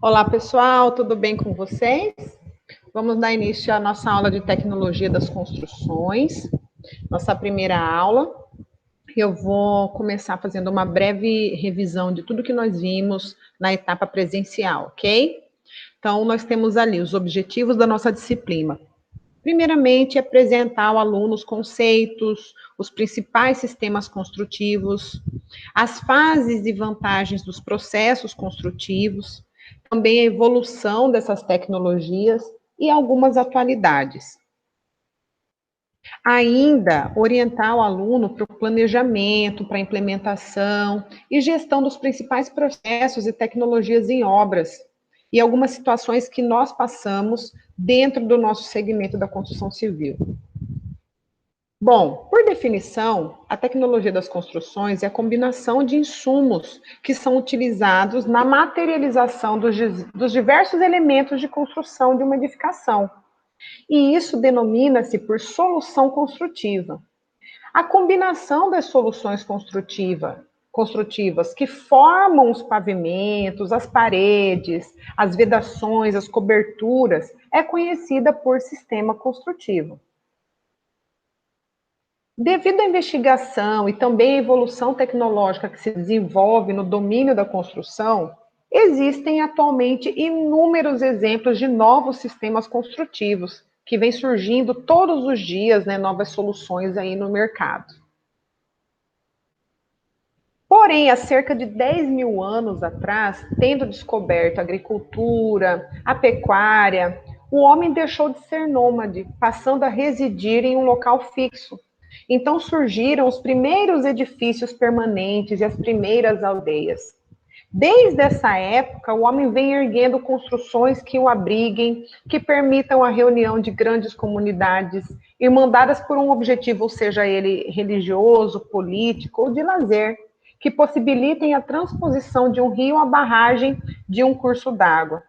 Olá, pessoal, tudo bem com vocês? Vamos dar início à nossa aula de tecnologia das construções, nossa primeira aula. Eu vou começar fazendo uma breve revisão de tudo que nós vimos na etapa presencial, ok? Então, nós temos ali os objetivos da nossa disciplina. Primeiramente, apresentar ao aluno os conceitos, os principais sistemas construtivos, as fases e vantagens dos processos construtivos, também a evolução dessas tecnologias e algumas atualidades. Ainda orientar o aluno para o planejamento, para a implementação e gestão dos principais processos e tecnologias em obras e algumas situações que nós passamos dentro do nosso segmento da construção civil. Bom, por definição, a tecnologia das construções é a combinação de insumos que são utilizados na materialização dos diversos elementos de construção de uma edificação. E isso denomina-se por solução construtiva. A combinação das soluções construtivas que formam os pavimentos, as paredes, as vedações, as coberturas, é conhecida por sistema construtivo. Devido à investigação e também à evolução tecnológica que se desenvolve no domínio da construção, existem atualmente inúmeros exemplos de novos sistemas construtivos que vêm surgindo todos os dias, né, novas soluções aí no mercado. Porém, há cerca de 10 mil anos atrás, tendo descoberto a agricultura, a pecuária, o homem deixou de ser nômade, passando a residir em um local fixo. Então surgiram os primeiros edifícios permanentes e as primeiras aldeias. Desde essa época, o homem vem erguendo construções que o abriguem, que permitam a reunião de grandes comunidades, irmandadas por um objetivo, seja ele religioso, político ou de lazer, que possibilitem a transposição de um rio à barragem de um curso d'água.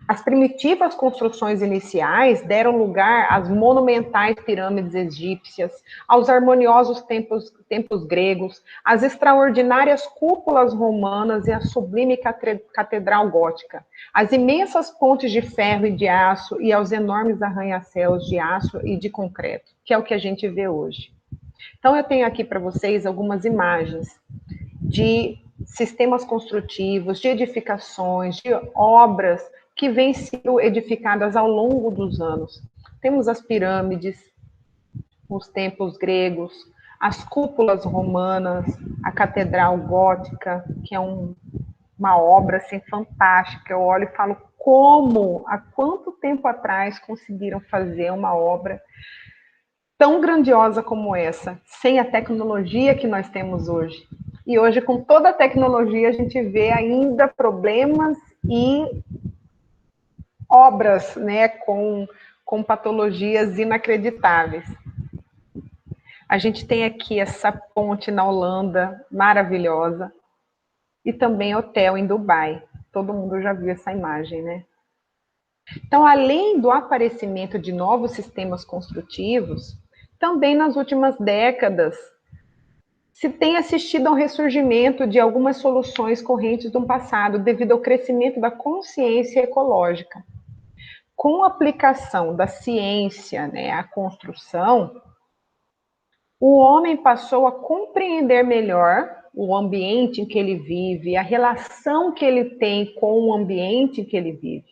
As primitivas construções iniciais deram lugar às monumentais pirâmides egípcias, aos harmoniosos templos gregos, às extraordinárias cúpulas romanas e à sublime catedral gótica, às imensas pontes de ferro e de aço e aos enormes arranha-céus de aço e de concreto, que é o que a gente vê hoje. Então, eu tenho aqui para vocês algumas imagens de sistemas construtivos, de edificações, de obras que vêm sendo edificadas ao longo dos anos. Temos as pirâmides, os templos gregos, as cúpulas romanas, a catedral gótica, que é uma obra assim, fantástica. Eu olho e falo como, há quanto tempo atrás conseguiram fazer uma obra tão grandiosa como essa, sem a tecnologia que nós temos hoje. E hoje, com toda a tecnologia, a gente vê ainda problemas e obras, né, com patologias inacreditáveis. A gente tem aqui essa ponte na Holanda, maravilhosa, e também hotel em Dubai. Todo mundo já viu essa imagem, né? Então, além do aparecimento de novos sistemas construtivos, também nas últimas décadas se tem assistido ao ressurgimento de algumas soluções correntes do passado devido ao crescimento da consciência ecológica. Com a aplicação da ciência, né, à construção, o homem passou a compreender melhor o ambiente em que ele vive, a relação que ele tem com o ambiente em que ele vive,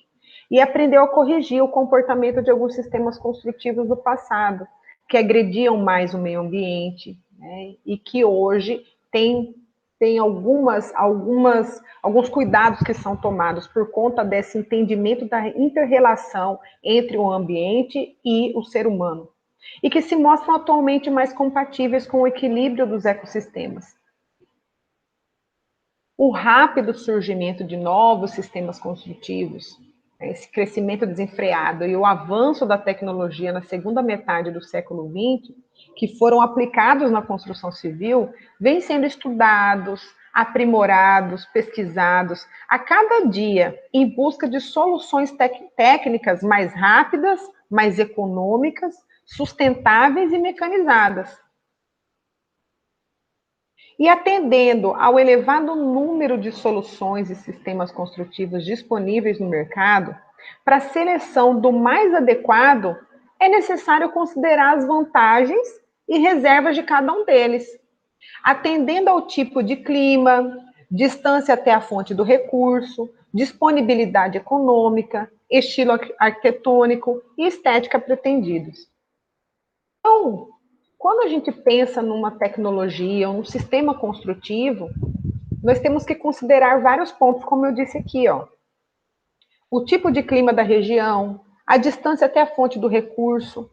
e aprendeu a corrigir o comportamento de alguns sistemas construtivos do passado, que agrediam mais o meio ambiente, né, e que hoje tem alguns cuidados que são tomados por conta desse entendimento da inter-relação entre o ambiente e o ser humano, e que se mostram atualmente mais compatíveis com o equilíbrio dos ecossistemas. O rápido surgimento de novos sistemas construtivos, esse crescimento desenfreado e o avanço da tecnologia na segunda metade do século XX, que foram aplicados na construção civil, vêm sendo estudados, aprimorados, pesquisados a cada dia em busca de soluções técnicas mais rápidas, mais econômicas, sustentáveis e mecanizadas. E atendendo ao elevado número de soluções e sistemas construtivos disponíveis no mercado, para a seleção do mais adequado, é necessário considerar as vantagens e reservas de cada um deles, atendendo ao tipo de clima, distância até a fonte do recurso, disponibilidade econômica, estilo arquitetônico e estética pretendidos. Então, quando a gente pensa numa tecnologia, um sistema construtivo, nós temos que considerar vários pontos, como eu disse aqui, ó. O tipo de clima da região, a distância até a fonte do recurso,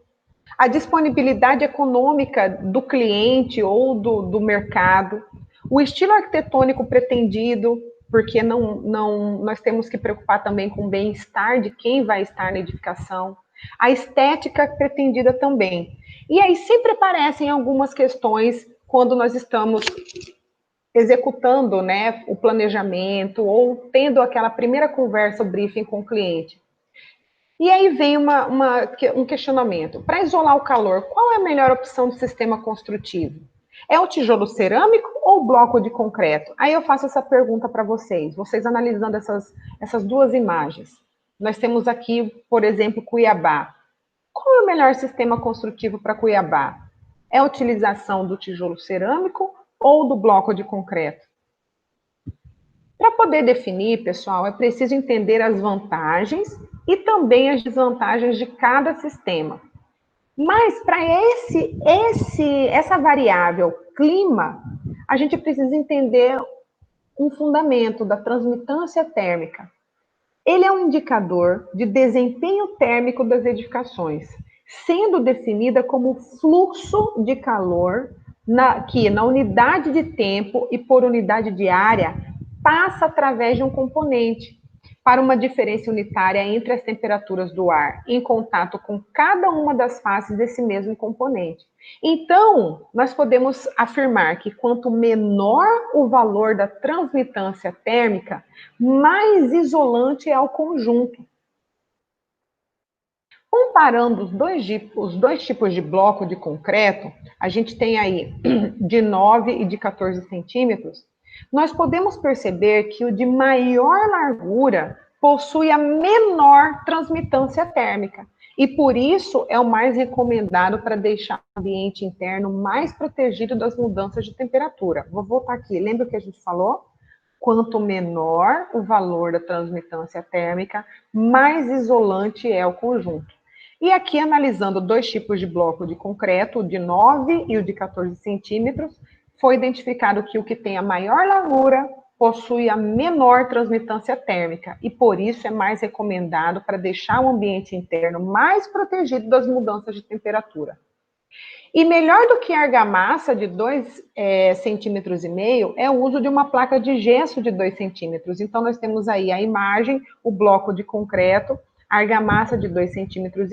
a disponibilidade econômica do cliente ou do mercado, o estilo arquitetônico pretendido, porque nós temos que preocupar também com o bem-estar de quem vai estar na edificação, a estética pretendida também. E aí sempre aparecem algumas questões quando nós estamos executando, né, o planejamento ou tendo aquela primeira conversa, o briefing com o cliente. E aí vem um questionamento. Para isolar o calor, qual é a melhor opção de sistema construtivo? É o tijolo cerâmico ou o bloco de concreto? Aí eu faço essa pergunta para vocês analisando essas duas imagens. Nós temos aqui, por exemplo, Cuiabá. Qual é o melhor sistema construtivo para Cuiabá? É a utilização do tijolo cerâmico ou do bloco de concreto? Para poder definir, pessoal, é preciso entender as vantagens e também as desvantagens de cada sistema. Mas para essa variável clima, a gente precisa entender um fundamento da transmitância térmica. Ele é um indicador de desempenho térmico das edificações, sendo definida como fluxo de calor que na unidade de tempo e por unidade de área passa através de um componente para uma diferença unitária entre as temperaturas do ar em contato com cada uma das faces desse mesmo componente. Então, nós podemos afirmar que quanto menor o valor da transmitância térmica, mais isolante é o conjunto. Comparando os dois tipos de bloco de concreto, a gente tem aí de 9 e de 14 centímetros, nós podemos perceber que o de maior largura possui a menor transmitância térmica e por isso é o mais recomendado para deixar o ambiente interno mais protegido das mudanças de temperatura. Vou voltar aqui, lembra o que a gente falou? Quanto menor o valor da transmitância térmica, mais isolante é o conjunto. E aqui, analisando dois tipos de bloco de concreto, o de 9 e o de 14 centímetros, foi identificado que o que tem a maior largura possui a menor transmitância térmica e, por isso, é mais recomendado para deixar o ambiente interno mais protegido das mudanças de temperatura. E melhor do que a argamassa de 2,5 centímetros é o uso de uma placa de gesso de 2 centímetros. Então, nós temos aí a imagem, o bloco de concreto, a argamassa de 2,5 centímetros,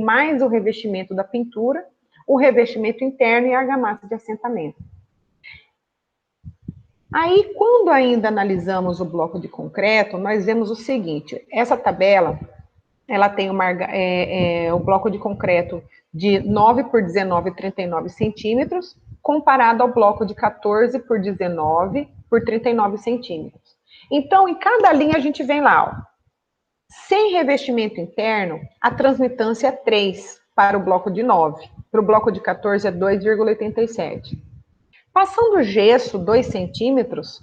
mais o revestimento da pintura, o revestimento interno e a argamassa de assentamento. Aí, quando ainda analisamos o bloco de concreto, nós vemos o seguinte, essa tabela, ela tem o bloco de concreto de 9 por 19, 39 centímetros, comparado ao bloco de 14 por 19 por 39 centímetros. Então, em cada linha a gente vem lá, ó, sem revestimento interno, a transmitância é 3 para o bloco de 9, para o bloco de 14 é 2,87. Passando gesso 2 centímetros,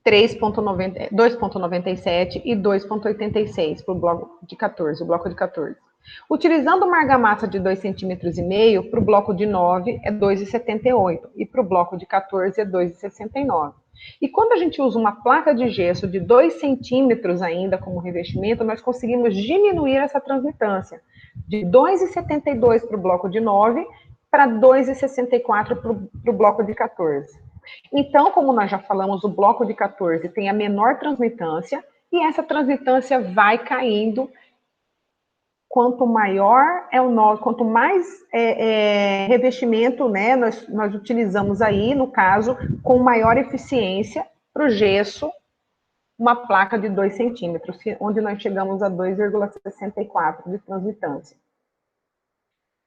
2,97 e 2,86 para o bloco de 14, Utilizando uma argamassa de 2,5 centímetros, para o bloco de 9 é 2,78 e para o bloco de 14 é 2,69. E quando a gente usa uma placa de gesso de 2 centímetros ainda como revestimento, nós conseguimos diminuir essa transmitância de 2,72 para o bloco de 9 para 2,64 para o bloco de 14. Então, como nós já falamos, o bloco de 14 tem a menor transmitância e essa transmitância vai caindo quanto maior é o nó, quanto mais revestimento, né, nós utilizamos aí, no caso, com maior eficiência para o gesso, uma placa de 2 centímetros, onde nós chegamos a 2,64 de transmitância.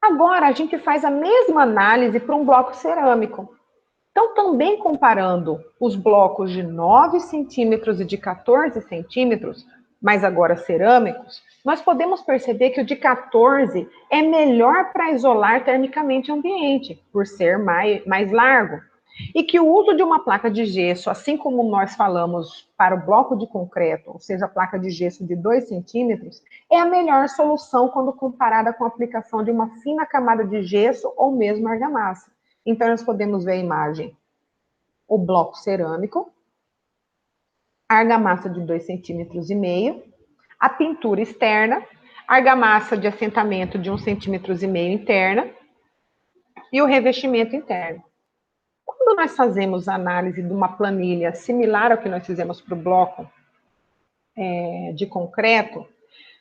Agora, a gente faz a mesma análise para um bloco cerâmico. Então, também comparando os blocos de 9 centímetros e de 14 centímetros, mas agora cerâmicos, nós podemos perceber que o de 14 é melhor para isolar termicamente o ambiente, por ser mais largo. E que o uso de uma placa de gesso, assim como nós falamos para o bloco de concreto, ou seja, a placa de gesso de 2 centímetros, é a melhor solução quando comparada com a aplicação de uma fina camada de gesso ou mesmo argamassa. Então, nós podemos ver a imagem, o bloco cerâmico, a argamassa de 2,5 centímetros, a pintura externa, a argamassa de assentamento de 1,5 centímetros interna e o revestimento interno. Quando nós fazemos a análise de uma planilha similar ao que nós fizemos para o bloco de concreto,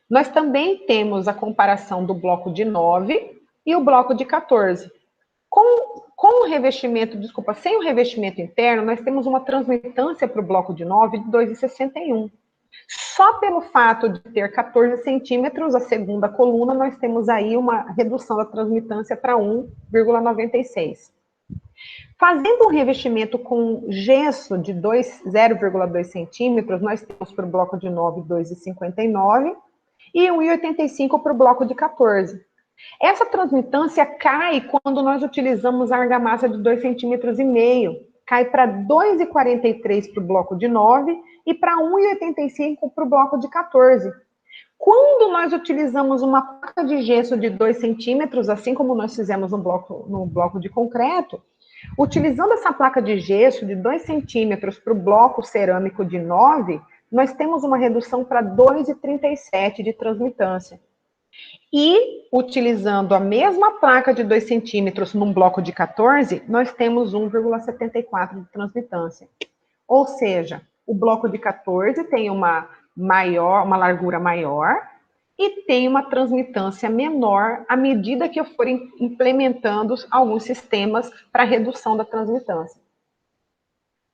nós também temos a comparação do bloco de 9 e o bloco de 14. Com o revestimento, sem o revestimento interno, nós temos uma transmitância para o bloco de 9 de 2,61. Só pelo fato de ter 14 centímetros, a segunda coluna, nós temos aí uma redução da transmitância para 1,96. Fazendo um revestimento com gesso de 0,2 centímetros, nós temos para o bloco de 9, 2,59 e 1,85 para o bloco de 14. Essa transmitância cai quando nós utilizamos a argamassa de 2,5 centímetros, cai para 2,43 para o bloco de 9 e para 1,85 para o bloco de 14. Quando nós utilizamos uma placa de gesso de 2 centímetros, assim como nós fizemos no bloco de concreto, utilizando essa placa de gesso de 2 centímetros para o bloco cerâmico de 9, nós temos uma redução para 2,37 de transmitância. E, utilizando a mesma placa de 2 centímetros num bloco de 14, nós temos 1,74 de transmitância. Ou seja, o bloco de 14 tem uma largura maior e tem uma transmitância menor à medida que eu for implementando alguns sistemas para redução da transmitância.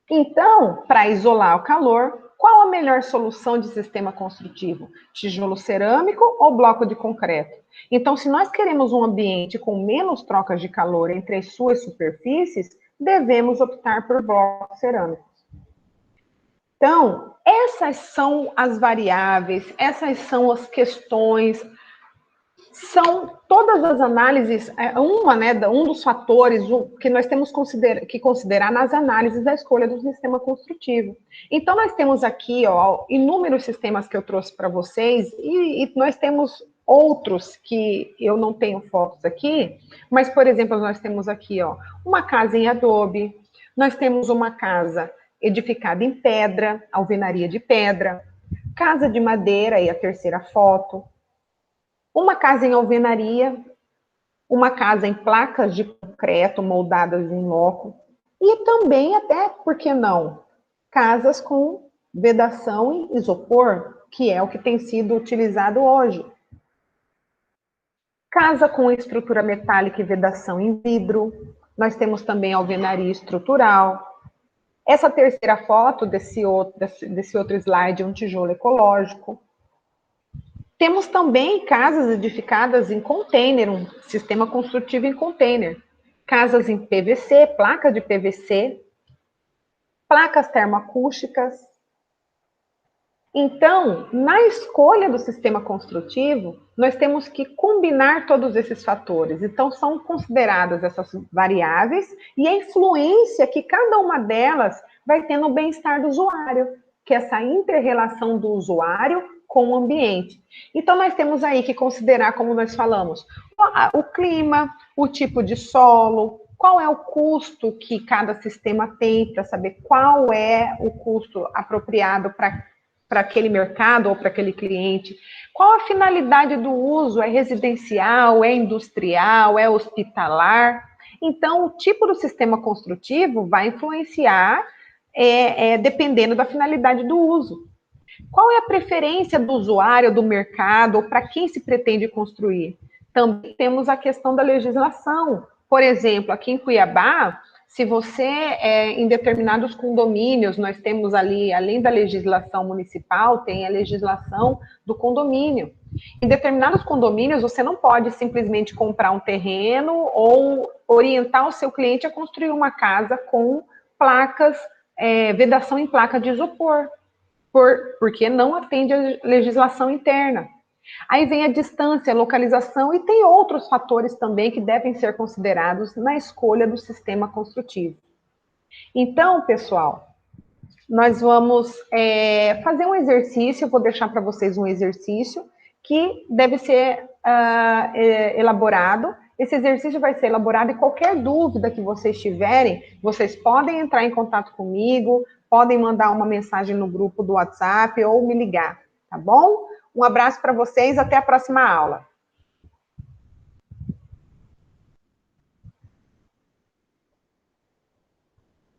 Então, para isolar o calor, qual a melhor solução de sistema construtivo? Tijolo cerâmico ou bloco de concreto? Então, se nós queremos um ambiente com menos trocas de calor entre as suas superfícies, devemos optar por blocos cerâmicos. Então, essas são as variáveis, essas são as questões, são todas as análises, um dos fatores que nós temos que considerar nas análises da escolha do sistema construtivo. Então, nós temos aqui inúmeros sistemas que eu trouxe para vocês, e nós temos outros que eu não tenho fotos aqui, mas, por exemplo, nós temos aqui uma casa em adobe, nós temos uma casa edificada em pedra, alvenaria de pedra, casa de madeira, e a terceira foto, uma casa em alvenaria, uma casa em placas de concreto moldadas em loco, e também até, por que não, casas com vedação em isopor, que é o que tem sido utilizado hoje. Casa com estrutura metálica e vedação em vidro, nós temos também alvenaria estrutural. Essa terceira foto desse outro slide é um tijolo ecológico. Temos também casas edificadas em container, um sistema construtivo em container. Casas em PVC, placa de PVC, placas termoacústicas. Então, na escolha do sistema construtivo, nós temos que combinar todos esses fatores. Então, são consideradas essas variáveis e a influência que cada uma delas vai ter no bem-estar do usuário, que é essa inter-relação do usuário com o ambiente. Então, nós temos aí que considerar, como nós falamos, o clima, o tipo de solo, qual é o custo que cada sistema tem, para saber qual é o custo apropriado para aquele mercado ou para aquele cliente, qual a finalidade do uso, é residencial, é industrial, é hospitalar. Então, o tipo do sistema construtivo vai influenciar dependendo da finalidade do uso. Qual é a preferência do usuário, do mercado, ou para quem se pretende construir? Também temos a questão da legislação. Por exemplo, aqui em Cuiabá, se você em determinados condomínios, nós temos ali, além da legislação municipal, tem a legislação do condomínio. Em determinados condomínios, você não pode simplesmente comprar um terreno ou orientar o seu cliente a construir uma casa com placas, vedação em placa de isopor, porque não atende à legislação interna. Aí vem a distância, a localização e tem outros fatores também que devem ser considerados na escolha do sistema construtivo. Então, pessoal, nós vamos fazer um exercício, eu vou deixar para vocês um exercício que deve ser elaborado. Esse exercício vai ser elaborado e qualquer dúvida que vocês tiverem, vocês podem entrar em contato comigo, podem mandar uma mensagem no grupo do WhatsApp ou me ligar, tá bom? Um abraço para vocês, até a próxima aula.